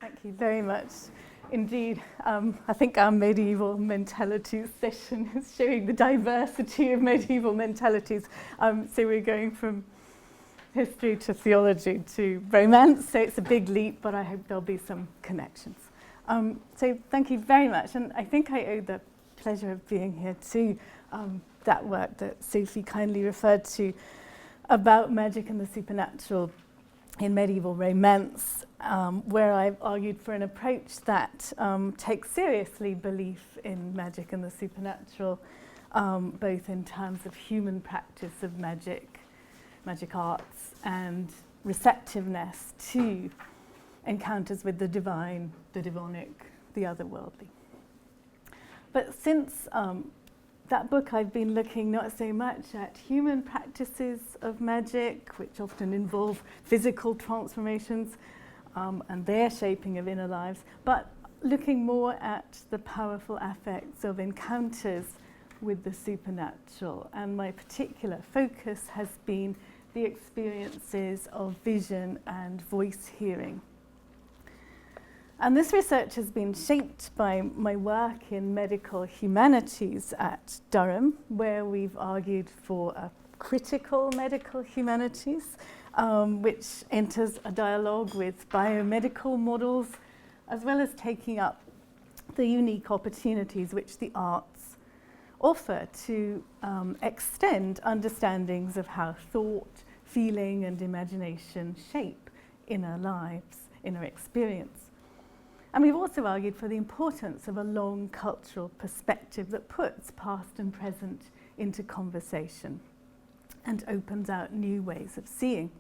Thank you very much indeed. I think our medieval mentalities session is showing the diversity of medieval mentalities. So we're going from history to theology to romance, so it's a big leap, but I hope there'll be some connections. So thank you very much, and I think I owe the pleasure of being here to that work that Sophie kindly referred to about magic and the supernatural in medieval romance, where I've argued for an approach that takes seriously belief in magic and the supernatural, both in terms of human practice of magic arts, and receptiveness to encounters with the divine, the demonic, the otherworldly. But since that book, I've been looking not so much at human practices of magic, which often involve physical transformations and their shaping of inner lives, but looking more at the powerful affects of encounters with the supernatural. And my particular focus has been the experiences of vision and voice hearing. And this research has been shaped by my work in medical humanities at Durham, where we've argued for a critical medical humanities, which enters a dialogue with biomedical models, as well as taking up the unique opportunities which the arts offer to extend understandings of how thought, feeling, and imagination shape inner lives, inner experience. And we've also argued for the importance of a long cultural perspective that puts past and present into conversation and opens out new ways of seeing.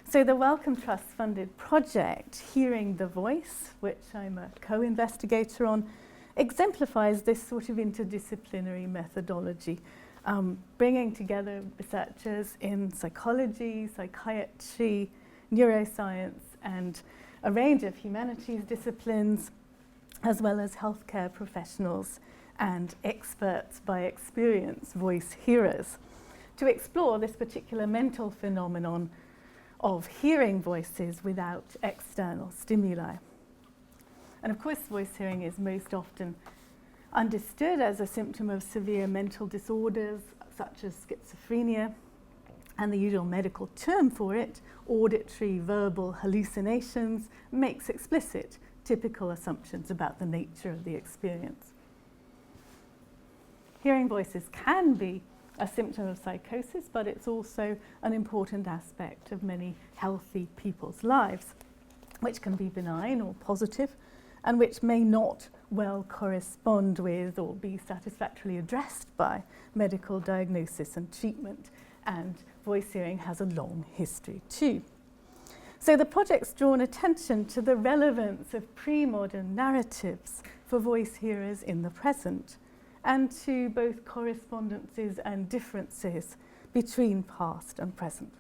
So the Wellcome Trust funded project, Hearing the Voice, which I'm a co-investigator on, exemplifies this sort of interdisciplinary methodology, bringing together researchers in psychology, psychiatry, neuroscience, and a range of humanities disciplines, as well as healthcare professionals and experts by experience, voice hearers, to explore this particular mental phenomenon of hearing voices without external stimuli. And of course, voice hearing is most often understood as a symptom of severe mental disorders, such as schizophrenia, and the usual medical term for it, auditory verbal hallucinations, makes explicit typical assumptions about the nature of the experience. Hearing voices can be a symptom of psychosis, but it's also an important aspect of many healthy people's lives, which can be benign or positive, and which may not well correspond with or be satisfactorily addressed by medical diagnosis and treatment. And voice hearing has a long history too. So the project's drawn attention to the relevance of pre-modern narratives for voice hearers in the present, and to both correspondences and differences between past and present.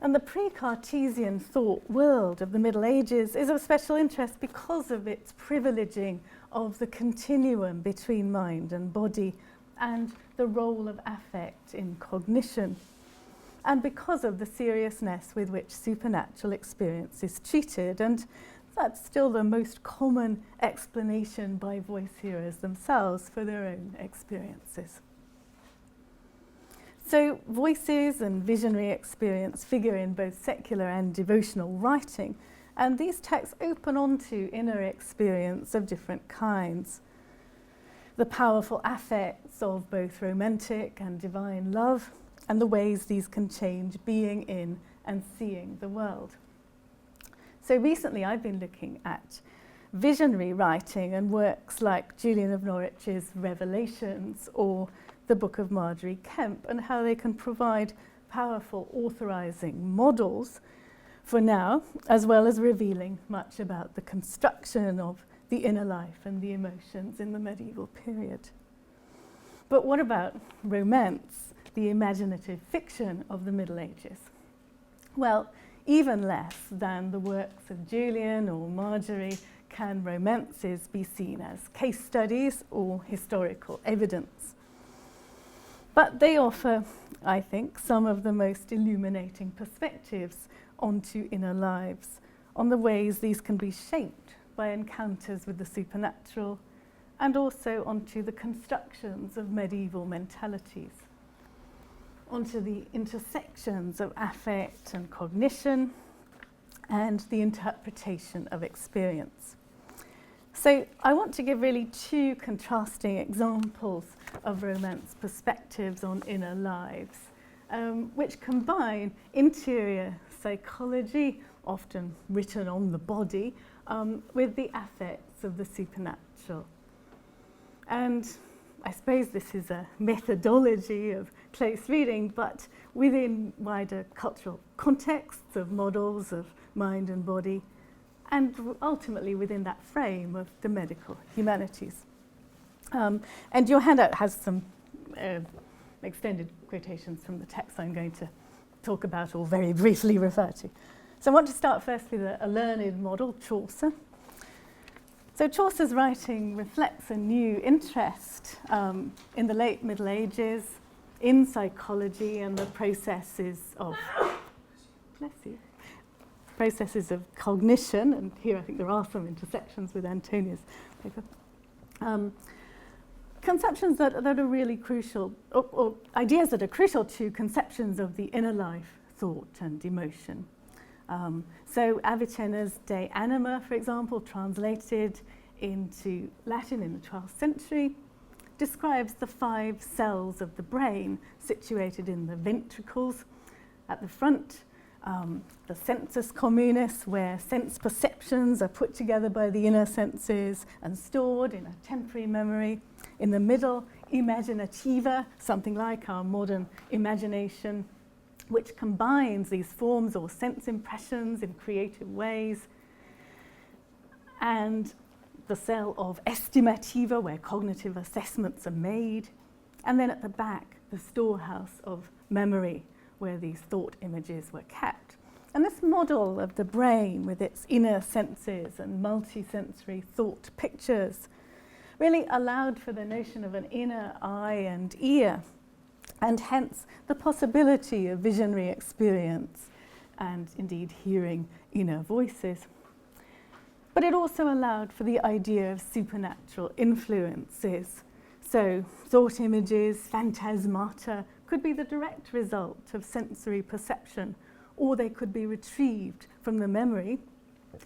And the pre-Cartesian thought world of the Middle Ages is of special interest because of its privileging of the continuum between mind and body, and the role of affect in cognition, and because of the seriousness with which supernatural experience is treated, and that's still the most common explanation by voice hearers themselves for their own experiences. So voices and visionary experience figure in both secular and devotional writing, and these texts open onto inner experience of different kinds. The powerful affects of both romantic and divine love, and the ways these can change being in and seeing the world. So recently I've been looking at visionary writing and works like Julian of Norwich's Revelations or the Book of Marjorie Kemp, and how they can provide powerful authorizing models for now, as well as revealing much about the construction of the inner life and the emotions in the medieval period. But what about romance, the imaginative fiction of the Middle Ages? Well, even less than the works of Julian or Marjorie can romances be seen as case studies or historical evidence. But they offer, I think, some of the most illuminating perspectives onto inner lives on the ways these can be shaped by encounters with the supernatural, and also onto the constructions of medieval mentalities, onto the intersections of affect and cognition, and the interpretation of experience. So I want to give really two contrasting examples of Romance perspectives on inner lives, which combine interior psychology, often written on the body, with the affects of the supernatural. And I suppose this is a methodology of close reading, but within wider cultural contexts of models of mind and body, and ultimately within that frame of the medical humanities. And your handout has some extended quotations from the text I'm going to talk about or very briefly refer to. So I want to start first with a learned model, Chaucer. So Chaucer's writing reflects a new interest in the late Middle Ages in psychology and the processes of cognition, and here I think there are some intersections with Antonia's paper. Conceptions that are really crucial, or ideas that are crucial to conceptions of the inner life, thought and emotion. So Avicenna's De Anima, for example, translated into Latin in the 12th century, describes the 5 cells of the brain situated in the ventricles at the front, the sensus communis, where sense perceptions are put together by the inner senses and stored in a temporary memory. In the middle, imaginativa, something like our modern imagination, which combines these forms or sense impressions in creative ways. And the cell of estimativa, where cognitive assessments are made. And then at the back, the storehouse of memory, where these thought images were kept. And this model of the brain with its inner senses and multisensory thought pictures really allowed for the notion of an inner eye and ear, and hence the possibility of visionary experience and indeed hearing inner voices. But it also allowed for the idea of supernatural influences. So thought images, phantasmata, could be the direct result of sensory perception, or they could be retrieved from the memory,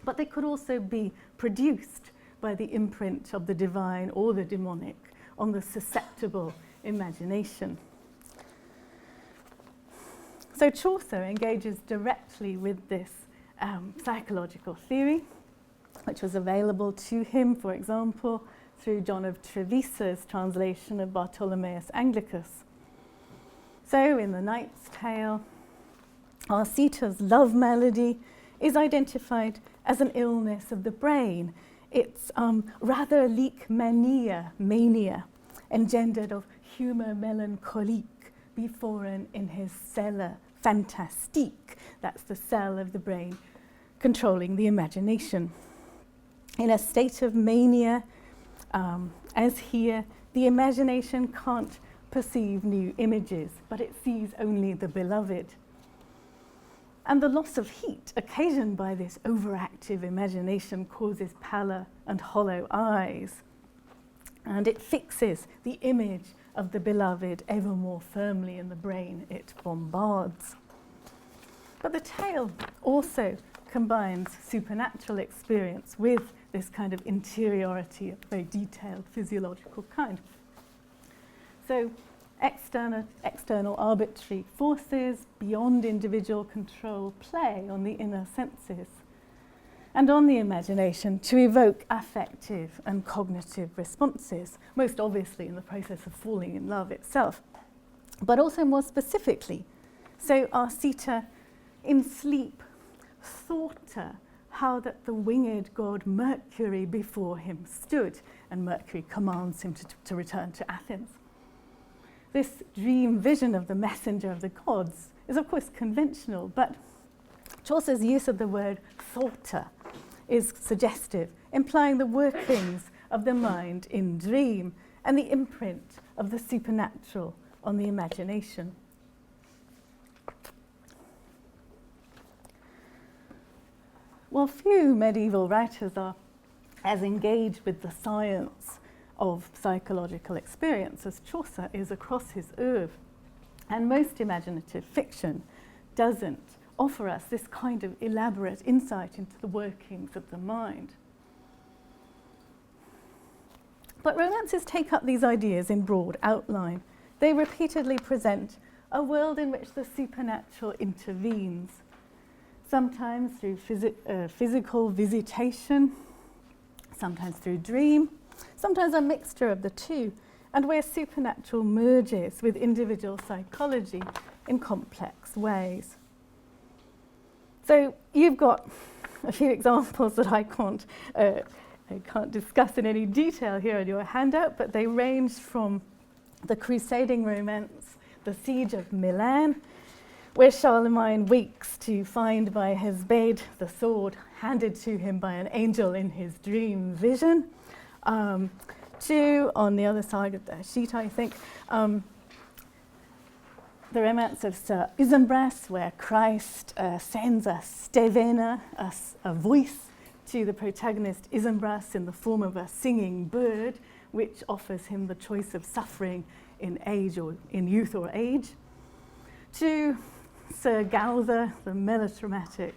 but they could also be produced by the imprint of the divine or the demonic on the susceptible imagination. So Chaucer engages directly with this psychological theory, which was available to him, for example, through John of Trevisa's translation of Bartholomeus Anglicus. So in The Knight's Tale, Arcita's love malady is identified as an illness of the brain. It's rather like mania, engendered of humour melancholique, beforen in his cella fantastique. That's the cell of the brain controlling the imagination. In a state of mania, as here, the imagination can't perceive new images, but it sees only the beloved. And the loss of heat occasioned by this overactive imagination causes pallor and hollow eyes. And it fixes the image of the beloved ever more firmly in the brain it bombards. But the tale also combines supernatural experience with this kind of interiority of very detailed physiological kind. So external arbitrary forces beyond individual control play on the inner senses and on the imagination to evoke affective and cognitive responses, most obviously in the process of falling in love itself, but also more specifically. So Arcita in sleep thought how that the winged god Mercury before him stood, and Mercury commands him to return to Athens. This dream vision of the messenger of the gods is of course conventional, but Chaucer's use of the word thoughter is suggestive, implying the workings of the mind in dream and the imprint of the supernatural on the imagination. While few medieval writers are as engaged with the science of psychological experience as Chaucer is across his oeuvre, and most imaginative fiction doesn't offer us this kind of elaborate insight into the workings of the mind. But romances take up these ideas in broad outline. They repeatedly present a world in which the supernatural intervenes, sometimes through physical visitation, sometimes through dream, sometimes a mixture of the two, and where supernatural merges with individual psychology in complex ways. So you've got a few examples that I can't discuss in any detail here in your handout, but they range from the crusading romance, The Siege of Milan, where Charlemagne wakes to find by his bed the sword handed to him by an angel in his dream vision, to, on the other side of the sheet, I think, the romance of Sir Isumbras, where Christ sends a stevena, a voice, to the protagonist Isumbras in the form of a singing bird, which offers him the choice of suffering in age or in youth or age, to Sir Gauther, the melodramatic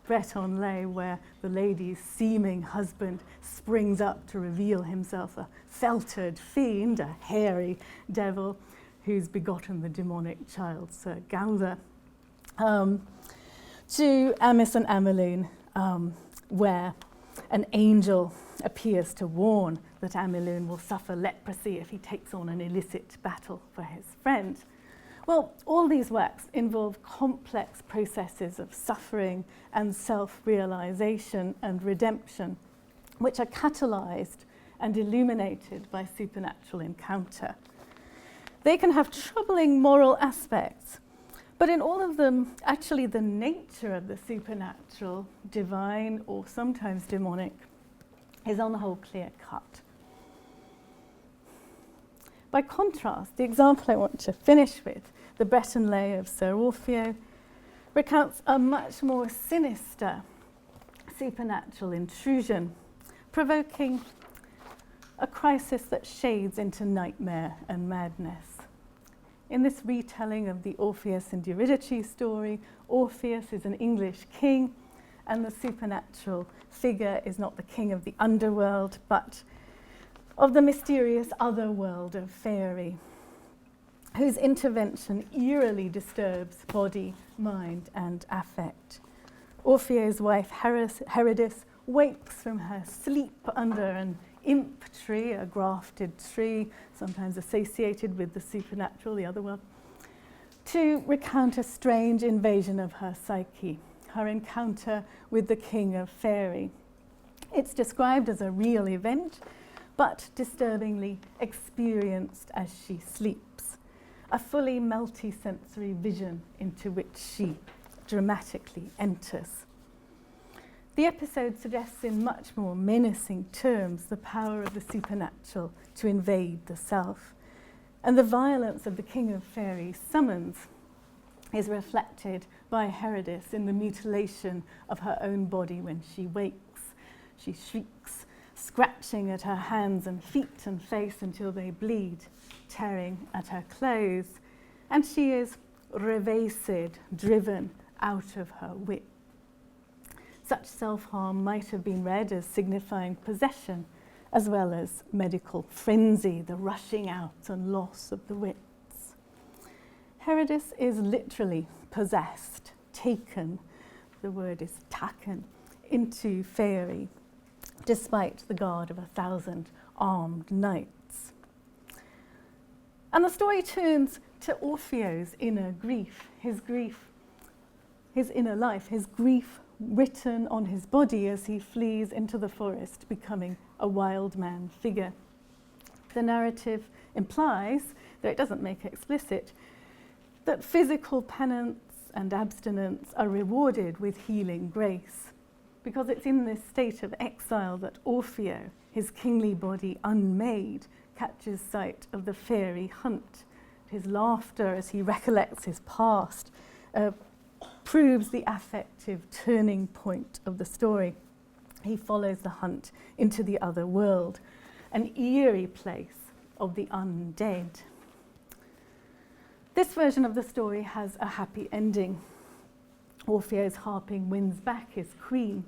Breton lay, where the lady's seeming husband springs up to reveal himself a felted fiend, a hairy devil, who's begotten the demonic child, Sir Gauther, to Amis and Ameline, where an angel appears to warn that Ameline will suffer leprosy if he takes on an illicit battle for his friend. Well, all these works involve complex processes of suffering and self-realization and redemption, which are catalyzed and illuminated by supernatural encounter. They can have troubling moral aspects, but in all of them, actually the nature of the supernatural, divine or sometimes demonic, is on the whole clear-cut. By contrast, the example I want to finish with, the Breton lay of Sir Orfeo, recounts a much more sinister supernatural intrusion, provoking a crisis that shades into nightmare and madness. In this retelling of the Orpheus and Eurydice story, Orpheus is an English king, and the supernatural figure is not the king of the underworld, but of the mysterious otherworld of fairy, whose intervention eerily disturbs body, mind, and affect. Orpheo's wife, Herodis, wakes from her sleep under an imp tree, a grafted tree, sometimes associated with the supernatural, the otherworld, to recount a strange invasion of her psyche, her encounter with the king of fairy. It's described as a real event, but disturbingly experienced as she sleeps, a fully multi-sensory vision into which she dramatically enters. The episode suggests in much more menacing terms the power of the supernatural to invade the self, and the violence of the king of fairies' summons is reflected by Herodis in the mutilation of her own body when she wakes. She shrieks, scratching at her hands and feet and face until they bleed, tearing at her clothes, and she is revased, driven out of her wit. Such self-harm might have been read as signifying possession, as well as medical frenzy, the rushing out and loss of the wits. Herodis is literally possessed, taken, the word is taken, into fairy, despite the guard of 1,000 armed knights. And the story turns to Orfeo's inner grief, his inner life, his grief written on his body as he flees into the forest, becoming a wild man figure. The narrative implies, though it doesn't make it explicit, that physical penance and abstinence are rewarded with healing grace, because it's in this state of exile that Orfeo, his kingly body unmade, catches sight of the fairy hunt, his laughter as he recollects his past, proves the affective turning point of the story. He follows the hunt into the other world, an eerie place of the undead. This version of the story has a happy ending. Orpheus harping wins back his queen.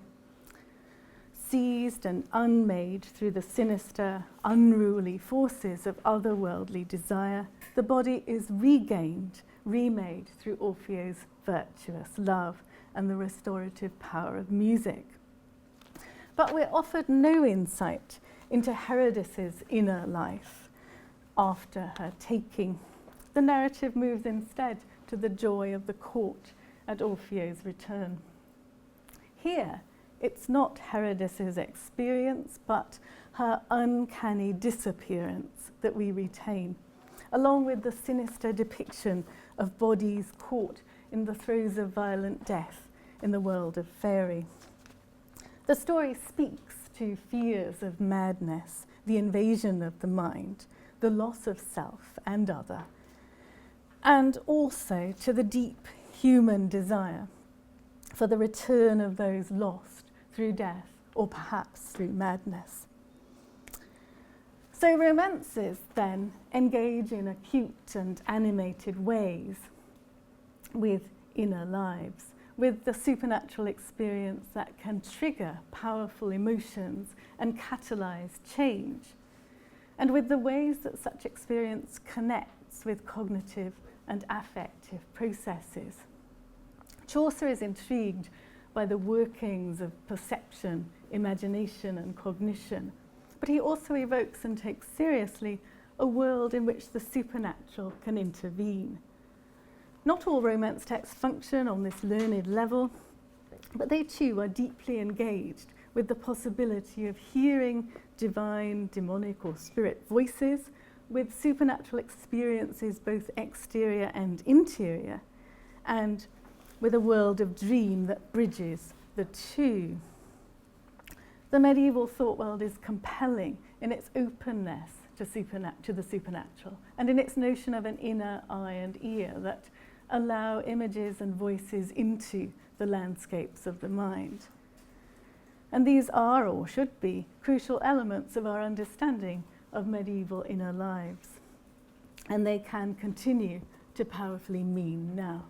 Seized and unmade through the sinister, unruly forces of otherworldly desire, the body is regained, remade through Orpheus' virtuous love and the restorative power of music. But we're offered no insight into Herodis's inner life after her taking. The narrative moves instead to the joy of the court at Orpheus' return. Here, it's not Herodis's experience, but her uncanny disappearance that we retain, along with the sinister depiction of bodies caught in the throes of violent death in the world of faerie. The story speaks to fears of madness, the invasion of the mind, the loss of self and other, and also to the deep human desire for the return of those lost through death or perhaps through madness. So romances then engage in acute and animated ways with inner lives, with the supernatural experience that can trigger powerful emotions and catalyze change, and with the ways that such experience connects with cognitive and affective processes. Chaucer is intrigued by the workings of perception, imagination, and cognition, but he also evokes and takes seriously a world in which the supernatural can intervene. Not all romance texts function on this learned level, but they too are deeply engaged with the possibility of hearing divine, demonic, or spirit voices, with supernatural experiences both exterior and interior, and with a world of dream that bridges the two. The medieval thought world is compelling in its openness to the supernatural, and in its notion of an inner eye and ear that allow images and voices into the landscapes of the mind. And these are, or should be, crucial elements of our understanding of medieval inner lives. And they can continue to powerfully mean now.